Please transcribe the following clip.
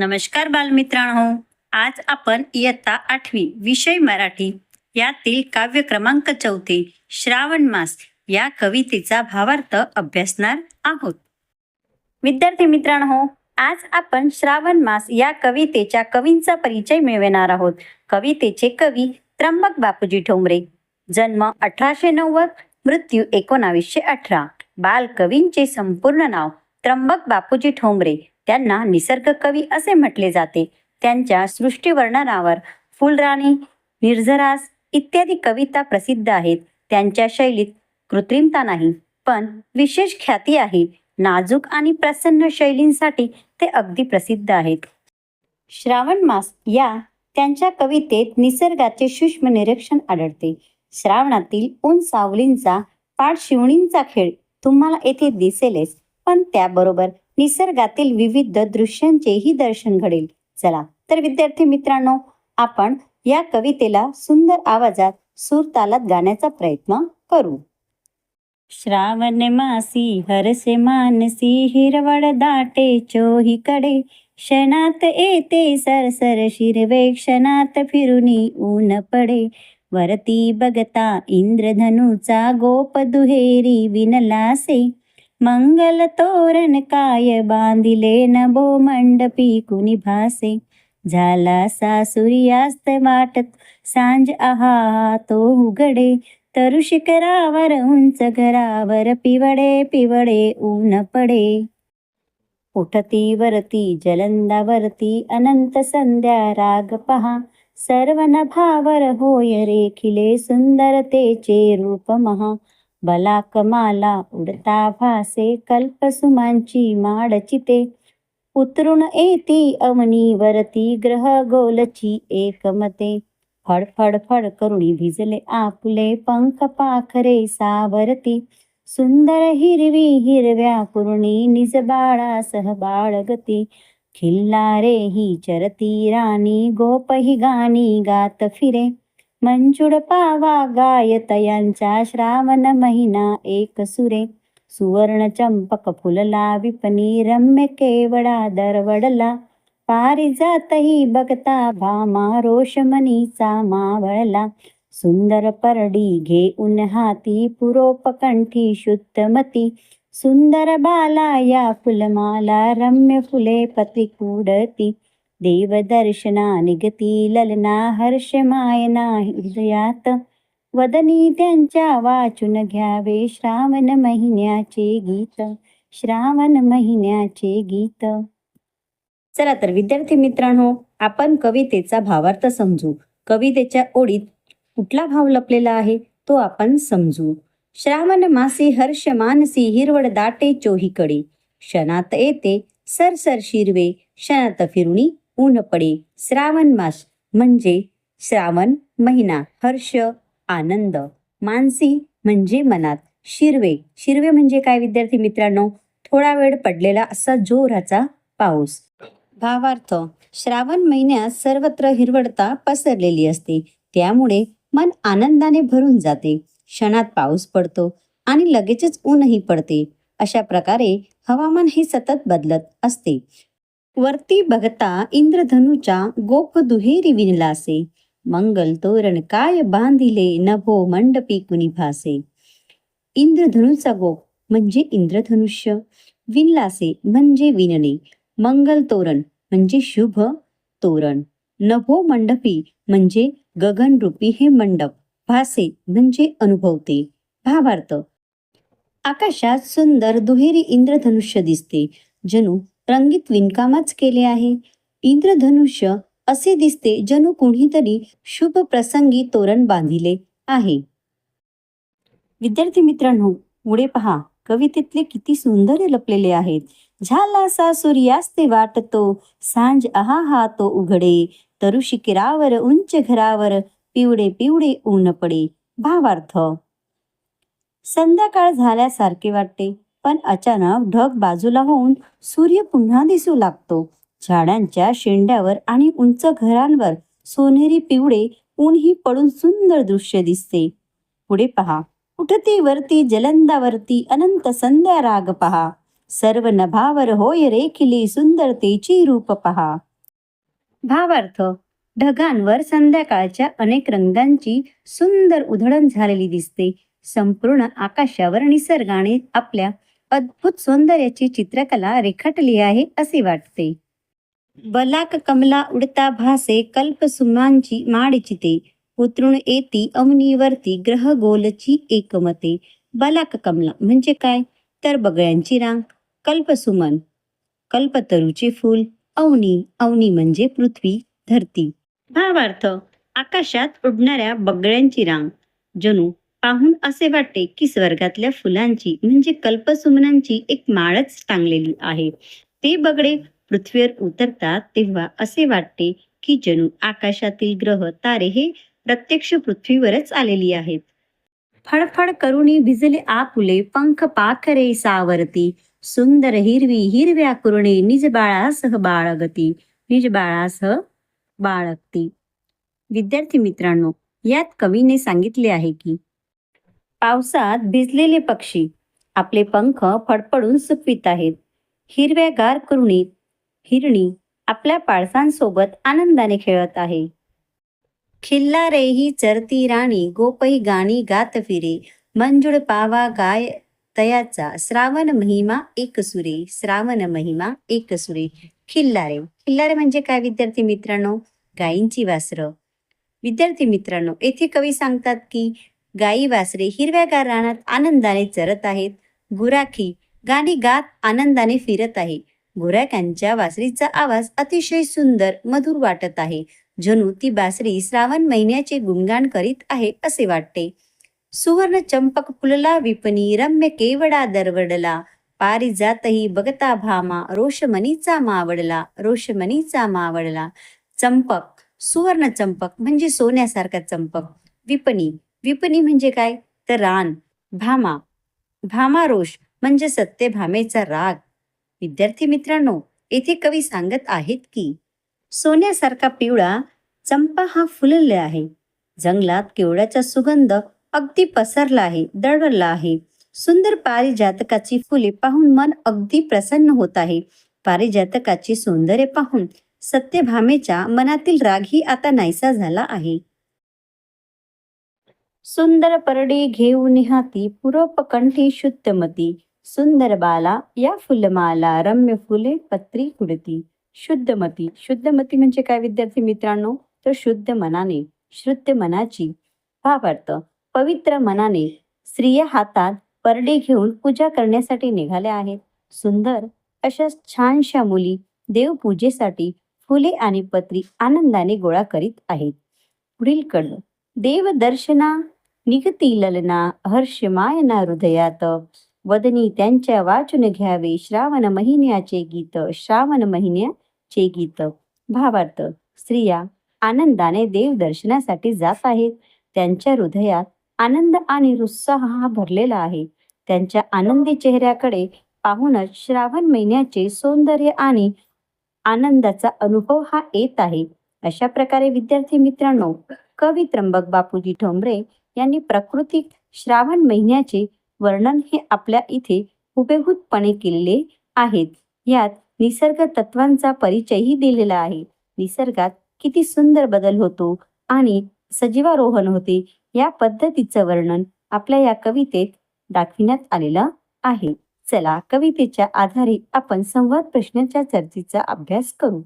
नमस्कार बालमित्रांनो, आज आपण इयत्ता 8वी विषय मराठी यातील काव्य क्रमांक 4 श्रावण मास या कवितेचा भावार्थ अभ्यासणार आहोत. विद्यार्थी मित्रांनो, आज आपण श्रावण मास या कवितेच्या कवींचा परिचय मिळवणार आहोत. कवितेचे कवी त्र्यंबक बापूजी ठोंबरे. जन्म 1890, मृत्यू 1918. बालकवींचे संपूर्ण नाव त्र्यंबक बापूजी ठोंबरे. त्यांना निसर्ग कवी असे म्हटले जाते. त्यांच्या सृष्टीवर्णनावर फुलराणी, निर्झरास इत्यादी कविता प्रसिद्ध आहेत. त्यांच्या शैलीत कृत्रिमता नाही, पण विशेष ख्याती आहे. नाजूक आणि प्रसन्न शैलींसाठी ते अगदी प्रसिद्ध आहेत. श्रावण मास या त्यांच्या कवितेत निसर्गाचे सूक्ष्म निरीक्षण आढळते. श्रावणातील ऊन सावलींचा, पाठशिवणींचा खेळ तुम्हाला येथे दिसेलच, पण त्याबरोबर निसर्गातील विविध दृश्यांचेही दर्शन घडेल. चला तर विद्यार्थी मित्रांनो, आपण या कवितेला सुंदर आवाजात सूर तालात गाण्याचा प्रयत्न करू. श्रावण मासी हरसे मानसी, हिरवळ दाटे चोहीकडे. क्षणात येते सरसर शिरवे, क्षणात फिरुनी ऊन पडे. वरती बघता इंद्रधनुचा, गोप दुहेरी विणलासे. मंगल तोरण काय बांधिले, नभो मंडपी कुणी भासे. झाला सा सूर्यास्त वाटत, सांज आहा तो उघडे. तरु शिखरावर उंच घरावर, पिवळे पिवळे ऊन पडे. उठती वरती जलंदावरती, अनंत संध्या राग पहा. सर्व नभावर होय रेखिले, सुंदरतेचे रूप महा. बला कमाला उडता भासे, कल्पसुमांची माड चिते. उतरून येती अवनीवरती, ग्रह गोलची एकमते. फड फड फड करुणी भिजले आपुले, पंख पाखरे सावरती. सुंदर हिरवी हिरव्या कुरणी, निज बाळासह बाळगती. खिल्लारे ही चरती राणी, गोप ही गाणी गात फिरे. मंजुळ पावा गायत यांचा, श्रावण महिना एक सुरे. सुवर्ण चंपक फुलला विपणी, रम्य केवडा दरवडला. पारिजातही बघता भामा, रोषमणीचा मावळला. सुंदर परडी घेऊन हाती, पुरोपकंठी शुद्धमती. सुंदर बाला या फुलमाला, रम्य फुले पत्रिकुडती. देवदर्शना निगती ललना, हर्ष मायना हृदयात. वदनी त्यांच्या वाचून घ्यावे, श्रावण महिन्याचे गीत. श्रावण महिन्याचे गीत. चला तर विद्यार्थी मित्रांनो, आपण कवितेचा भावार्थ समजू. कवितेच्या ओळीत कुठला भाव लपलेला आहे तो आपण समजू. श्रावण मासी हर्ष मानसी, हिरवळ दाटे चोहीकडे. क्षणात येते सरसर शिरवे, क्षणात फिरुनी ऊन पडे. श्रावण मास म्हणजे श्रावण महिना. हर्ष आनंद, मानसी म्हणजे मनात. शिरवे, शिरवे म्हणजे काय विद्यार्थी मित्रांनो? थोडा वेळ पडलेला असा जोराचा पाऊस. भावार्थ, श्रावण महिन्यात सर्वत्र हिरवळता पसरलेली असते, त्यामुळे मन आनंदाने भरून जाते. क्षणात पाऊस पडतो आणि लगेचच ऊनही पडते. अशा प्रकारे हवामान हे सतत बदलत असते. वरती बघता इंद्रधनुच्या, गोप दुहेरी विणलासे. मंगल तोरण काय बांधिले, नभो मंडपी कुणी भासे. इंद्रधनुचा गोप म्हणजे इंद्रधनुष्य, विणलासे म्हणजे विणणे. मंगल तोरण म्हणजे शुभ तोरण. नभो मंडपी म्हणजे गगनरूपी हे मंडप. भासे म्हणजे अनुभवते. भावार्थ, आकाशात सुंदर दुहेरी इंद्रधनुष्य दिसते, जणू रंगीत विणकामच केले आहे. इंद्रधनुष्य असे दिसते जणू कुणीतरी शुभ प्रसंगी तोरण बांधिले आहे. विद्यार्थी मित्रांनो, पुढे पहा, कवितेतले किती सुंदर लपलेले आहेत. झाला सा सूर्यास्ते वाटतो, सांज आहा तो उघडे. तरु शिखरावर उंच घरावर, पिवळे पिवळे ऊन पडे. भावार्थ, संध्याकाळ झाल्यासारखे वाटते, पण अचानक ढग बाजूला होऊन सूर्य पुन्हा दिसू लागतो. झाडांच्या शेंड्यावर आणि उंच घरांवर सोनेरी पिवळे ऊनही पडून सुंदर दृश्य दिसते. पुढे पहा, उठती वरती जलंदावरती, अनंत संध्या राग पहा. सर्व नभावर होय रेखिले, सुंदरतेची रूप पहा. भावार्थ. ढगांवर संध्याकाळच्या अनेक रंगांची सुंदर उधळण झालेली दिसते. संपूर्ण आकाशावर निसर्गाने आपल्या अद्भुत सौंदर्याची चित्रकला रेखाटली आहे असे वाटते. बलाक कमला उडता भासे कल्पसुमांची माडिचिते, उतरून येती अवनीवरती ग्रह गोलची एकमते. बलाक कमला म्हणजे काय, तर बगळ्यांची रांग. कल्पसुमन कल्पतरूचे फूल. अवनी अवनी म्हणजे पृथ्वी, धरती. भावार्थ. आकाशात उडणाऱ्या बगळ्यांची रांग. जणू पाहून असे वाटते की स्वर्गातल्या फुलांची म्हणजे कल्पसुमनांची एक माळच टांगलेली आहे. ते बगळे पृथ्वीवर उतरतात तेव्हा असे वाटते की जणू आकाशातील ग्रह तारे हे प्रत्यक्ष पृथ्वीवरच आलेली आहेत. फडफड करुणी भिजले आपुले पंख पाखरे सावरती, सुंदर हिरवी हिरव्या कुरणे निज बाळासह बाळगती. निज बाळासह बाळगती. विद्यार्थी मित्रांनो, यात कवीने सांगितले आहे की पावसात भिजलेले पक्षी आपले पंख फडफडून सुकवित आहेत. हिरव्यागार कुरणी हिरणी आपल्या पाळसांसोबत आनंदाने खेळत आहे. खिल्लारेही चरती राणी गोपही गाणी गात फिरे, मंजुळ पावा गाय तयाचा श्रावण महिमा एक सुरे. श्रावण महिमा एक सुरे. खिल्लारे खिल्लारे म्हणजे काय विद्यार्थी मित्रांनो, गायींची वासरं. विद्यार्थी मित्रांनो, येथे कवी सांगतात की गायी वासरे हिरव्यागार रानात आनंदाने चरत आहेत. गुराखी गाणी गात आनंदाने फिरत आहे. गुराख्यांच्या वासरीचा आवाज अतिशय सुंदर मधुर वाटत आहे. जणू ती बासरी श्रावण महिन्याचे गुणगान करीत आहे असे वाटते. सुवर्ण चंपक फुलला विपणी रम्य केवडा दरवडला, पारिजातही बघता भामा रोषमणीचा मावडला. रोषमणीचा मावडला. चंपक सुवर्ण चंपक म्हणजे सोन्यासारखा चंपक. विपणी विपणी म्हणजे काय, तर रान. भामा भामा रोष म्हणजे सत्यभामेचा राग. विद्यार्थी मित्रांनो, येथे कवी सांगत आहेत की सोन्यासारखा पिवळा चंपा हा फुलले आहे. जंगलात केवड्याचा सुगंध अगदी पसरला आहे, दळवळला आहे. सुंदर पारिजातकाची फुले पाहून मन अगदी प्रसन्न होत आहे. पारिजातकाचे सौंदर्य पाहून सत्यभामेच्या मनातील रागही आता नाहीसा झाला आहे. सुंदर परडे घेऊन हाती पुरोपकंठी शुद्धमती, सुंदर बाला या फुलमाला रम्य फुले पत्री कुडती. शुद्धमती शुद्धमती म्हणजे काय विद्यार्थी मित्रांनो, तर शुद्ध मनाने, शुद्ध मनाची. भावार्थ. पवित्र मनाने स्त्रिया हातात परडे घेऊन पूजा करण्यासाठी निघाल्या आहेत. सुंदर अशा छानशा मुली देवपूजेसाठी फुले आणि पत्री आनंदाने गोळा करीत आहेत. पुढील कडं. देवदर्शना निगती ललना हर्षमायना हृदयात, वदनी त्यांच्या वाचून घ्यावे श्रावण महिन्याचे गीत. श्रावण महिन्याचे गीत. भावार्थ. स्त्रिया आनंदाने देवदर्शनासाठी जात आहेत. त्यांच्या हृदयात आनंद आणि उत्साह हा भरलेला आहे. त्यांच्या आनंदी चेहऱ्याकडे पाहूनच श्रावण महिन्याचे सौंदर्य आणि आनंदाचा अनुभव हा येत आहे. अशा प्रकारे विद्यार्थी मित्रांनो, कवी त्र्यंबक बापूजी ठोंबरे यांनी प्राकृतिक श्रावण महिन्याचे वर्णन हे आपल्या इथे हुबेहूबपणे केलेले आहेत. यात निसर्ग तत्वांचा परिचयही दिलेला आहे. निसर्गात किती सुंदर बदल होतो आणि सजीवारोहण होते या पद्धतीचं वर्णन आपल्या या कवितेत दाखविण्यात आलेलं आहे. चला, कवितेच्या आधारे आपण संवाद प्रश्नाच्या चर्चेचा अभ्यास करू.